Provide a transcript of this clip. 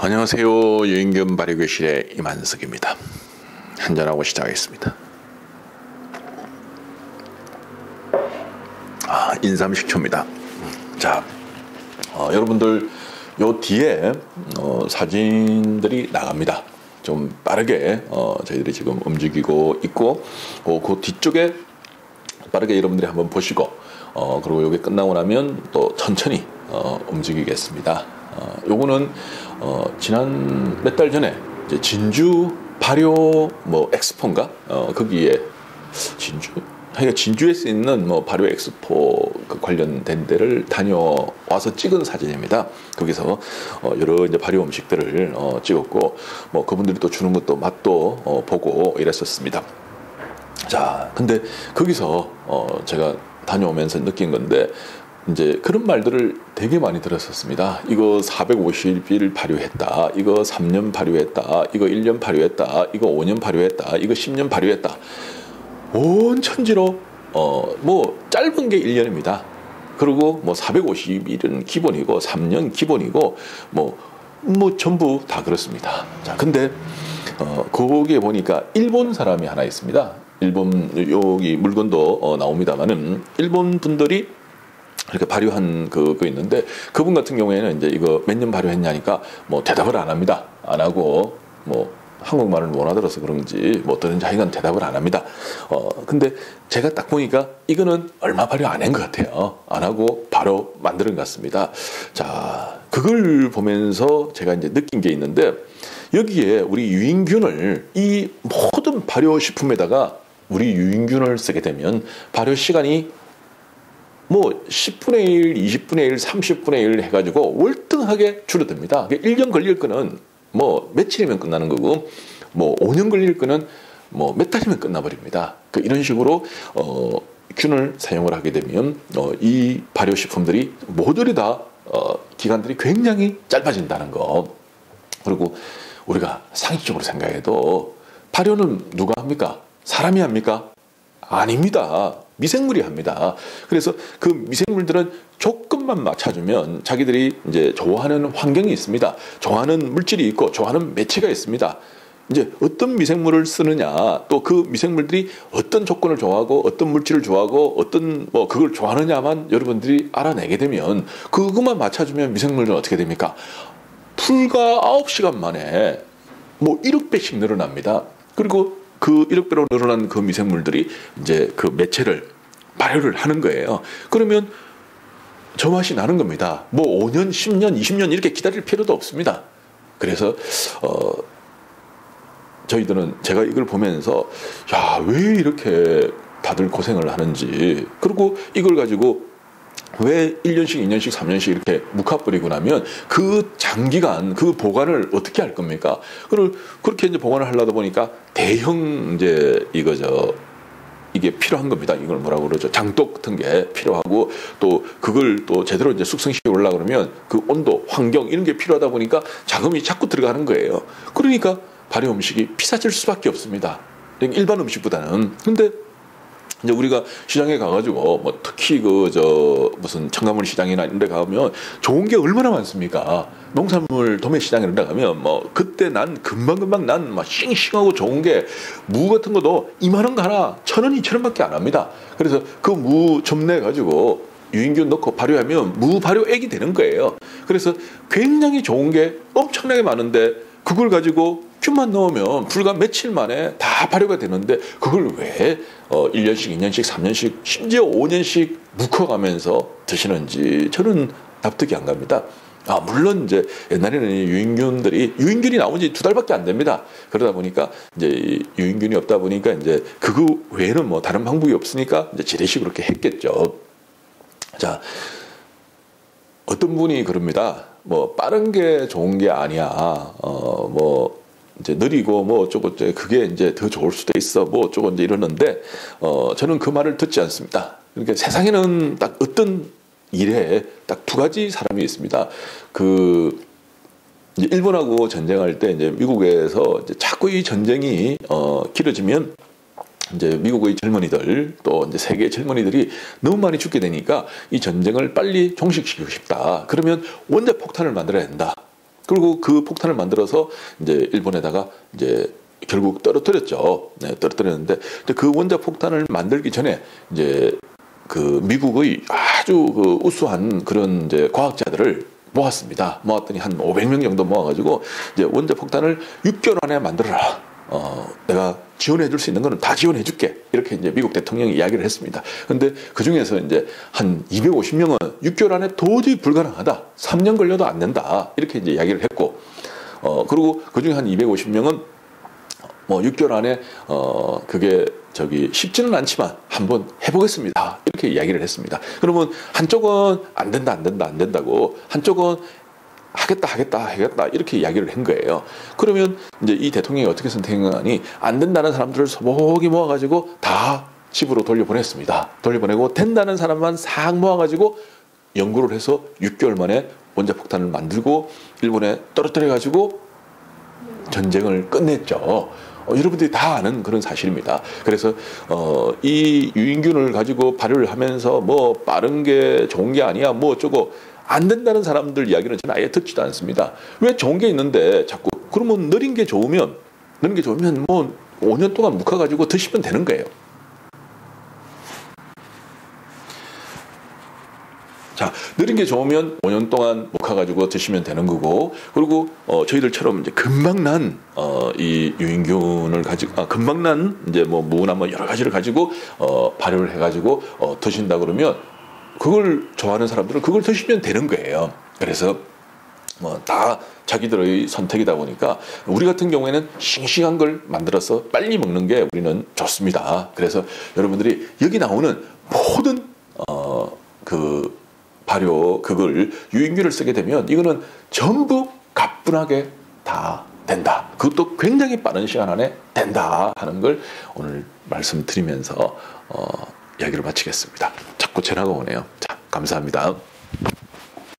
안녕하세요. 유인균 발효교실의 이만석입니다. 한잔하고 시작하겠습니다. 인삼식초입니다. 자, 여러분들 요 뒤에 사진들이 나갑니다. 좀 빠르게 저희들이 지금 움직이고 있고 그 뒤쪽에 빠르게 여러분들이 한번 보시고 그리고 요게 끝나고 나면 또 천천히 움직이겠습니다. 요거는 지난 몇 달 전에 이제 진주 발효 엑스포인가 거기에 진주에서 있는 발효 엑스포 관련된 데를 다녀와서 찍은 사진입니다. 거기서 여러 이제 발효 음식들을 찍었고 그분들이 또 주는 것도 맛도 보고 이랬었습니다. 자, 근데 거기서 제가 다녀오면서 느낀 건데 이제 그런 말들을 되게 많이 들었었습니다. 이거 450일 발효했다. 이거 3년 발효했다. 이거 1년 발효했다. 이거 5년 발효했다. 이거 10년 발효했다. 온 천지로 짧은 게 1년입니다. 그리고 450일은 기본이고 3년 기본이고 전부 다 그렇습니다. 자, 근데 거기에 보니까 일본 사람이 하나 있습니다. 일본 여기 물건도 나옵니다만은 일본 분들이 이렇게 발효한 그거 있는데 그분 같은 경우에는 이제 이거 몇 년 발효했냐니까 대답을 안 합니다. 안 하고 한국말을 못 알아들어서 그런지 어떤지 하여간 대답을 안 합니다. 근데 제가 딱 보니까 이거는 얼마 발효 안 한 것 같아요. 안 하고 바로 만드는 것 같습니다. 자, 그걸 보면서 제가 이제 느낀 게 있는데 여기에 우리 유인균을 이 모든 발효식품에다가 우리 유인균을 쓰게 되면 발효 시간이 10분의 1, 20분의 1, 30분의 1 해가지고 월등하게 줄어듭니다. 1년 걸릴 거는 며칠이면 끝나는 거고 5년 걸릴 거는 몇 달이면 끝나버립니다. 이런 식으로 균을 사용을 하게 되면 이 발효식품들이 모두 다 기간들이 굉장히 짧아진다는 거. 그리고 우리가 상식적으로 생각해도 발효는 누가 합니까? 사람이 합니까? 아닙니다. 미생물이 합니다. 그래서 그 미생물들은 조금만 맞춰주면 자기들이 이제 좋아하는 환경이 있습니다. 좋아하는 물질이 있고 좋아하는 매체가 있습니다. 이제 어떤 미생물을 쓰느냐, 또 그 미생물들이 어떤 조건을 좋아하고 어떤 물질을 좋아하고 어떤 그걸 좋아하느냐만 여러분들이 알아내게 되면 그것만 맞춰주면 미생물은 어떻게 됩니까? 불과 9시간 만에 1억 배씩 늘어납니다. 그리고 그 1억 배로 늘어난 그 미생물들이 이제 그 매체를 발효를 하는 거예요. 그러면 저 맛이 나는 겁니다. 5년, 10년, 20년 이렇게 기다릴 필요도 없습니다. 그래서 저희들은 제가 이걸 보면서 왜 이렇게 다들 고생을 하는지, 그리고 이걸 가지고 왜 1년씩, 2년씩, 3년씩 이렇게 묵혀버리고 나면 그 장기간 그 보관을 어떻게 할 겁니까? 그렇게 이제 보관을 하려다 보니까 대형 이제 이게 필요한 겁니다. 이걸 뭐라고 그러죠? 장독 같은 게 필요하고 또 그걸 또 제대로 이제 숙성시켜 오려고 그러면 그 온도, 환경 이런 게 필요하다 보니까 자금이 자꾸 들어가는 거예요. 그러니까 발효 음식이 비싸질 수밖에 없습니다. 일반 음식보다는. 근데 이제 우리가 시장에 가가지고 특히 무슨 첨가물 시장이나 이런 데 가면 좋은 게 얼마나 많습니까? 농산물 도매 시장에 이런 데 가면 그때 난 금방금방 난 싱싱하고 좋은 게 무 같은 것도 2만 원 가나 1,000원, 2,000원밖에 안 합니다. 그래서 그 무 점내 가지고 유인균 넣고 발효하면 무 발효액이 되는 거예요. 그래서 굉장히 좋은 게 엄청나게 많은데 그걸 가지고 균만 넣으면 불과 며칠 만에 다 발효가 되는데 그걸 왜 1년씩, 2년씩, 3년씩, 심지어 5년씩 묵혀가면서 드시는지 저는 납득이 안 갑니다. 물론 이제 옛날에는 유인균이 나온 지 2달밖에 안 됩니다. 그러다 보니까 이제 유인균이 없다 보니까 이제 그거 외에는 다른 방법이 없으니까 이제 지레식 그렇게 했겠죠. 자, 어떤 분이 그럽니다. 빠른 게 좋은 게 아니야. 이제 느리고 어쩌고 그게 이제 더 좋을 수도 있어. 어쩌고 이제 이러는데 저는 그 말을 듣지 않습니다. 그러니까 세상에는 딱 어떤 일에 딱 2가지 사람이 있습니다. 이제 일본하고 전쟁할 때 이제 미국에서 이제 자꾸 이 전쟁이 길어지면 이제 미국의 젊은이들 또 이제 세계의 젊은이들이 너무 많이 죽게 되니까 이 전쟁을 빨리 종식시키고 싶다. 그러면 원자폭탄을 만들어야 된다. 그리고 그 폭탄을 만들어서 이제 일본에다가 이제 결국 떨어뜨렸죠. 네, 떨어뜨렸는데 그 원자 폭탄을 만들기 전에 이제 그 미국의 아주 그 우수한 그런 이제 과학자들을 모았습니다. 모았더니 한 500명 정도 모아가지고 이제 원자 폭탄을 6개월 안에 만들어라. 내가 지원해줄 수 있는 거는 다 지원해줄게. 이렇게 이제 미국 대통령이 이야기를 했습니다. 근데 그 중에서 이제 한 250명은 6개월 안에 도저히 불가능하다. 3년 걸려도 안 된다. 이렇게 이제 이야기를 했고, 그리고 그 중에 한 250명은 뭐 6개월 안에 그게 쉽지는 않지만 한번 해보겠습니다. 이렇게 이야기를 했습니다. 그러면 한쪽은 안 된다고, 한쪽은 하겠다 이렇게 이야기를 한 거예요. 그러면 이제 이 대통령이 어떻게 선택하니 안 된다는 사람들을 소복이 모아가지고 다 집으로 돌려보냈습니다. 돌려보내고 된다는 사람만 싹 모아가지고 연구를 해서 6개월 만에 원자폭탄을 만들고 일본에 떨어뜨려가지고 전쟁을 끝냈죠. 여러분들이 다 아는 그런 사실입니다. 그래서 이 유인균을 가지고 발효를 하면서 뭐 빠른 게 좋은 게 아니야 뭐 어쩌고 안 된다는 사람들 이야기는 저는 아예 듣지도 않습니다. 왜 좋은 게 있는데 자꾸 그러면 느린 게 좋으면 뭐 5년 동안 묵혀가지고 드시면 되는 거예요. 자, 느린 게 좋으면 5년 동안 묵혀가지고 드시면 되는 거고, 그리고 저희들처럼 이제 금방 난 이 유인균을 가지고 금방 난 이제 뭐 무나 뭐 여러 가지를 가지고 발효를 해가지고 드신다 그러면 그걸 좋아하는 사람들은 그걸 드시면 되는 거예요. 그래서 뭐 다 자기들의 선택이다 보니까 우리 같은 경우에는 싱싱한 걸 만들어서 빨리 먹는 게 우리는 좋습니다. 그래서 여러분들이 여기 나오는 모든 그 발효 그걸 유인균을 쓰게 되면 이거는 전부 가뿐하게 다 된다. 그것도 굉장히 빠른 시간 안에 된다 하는 걸 오늘 말씀드리면서 이야기를 마치겠습니다. 자꾸 전화가 오네요. 자, 감사합니다.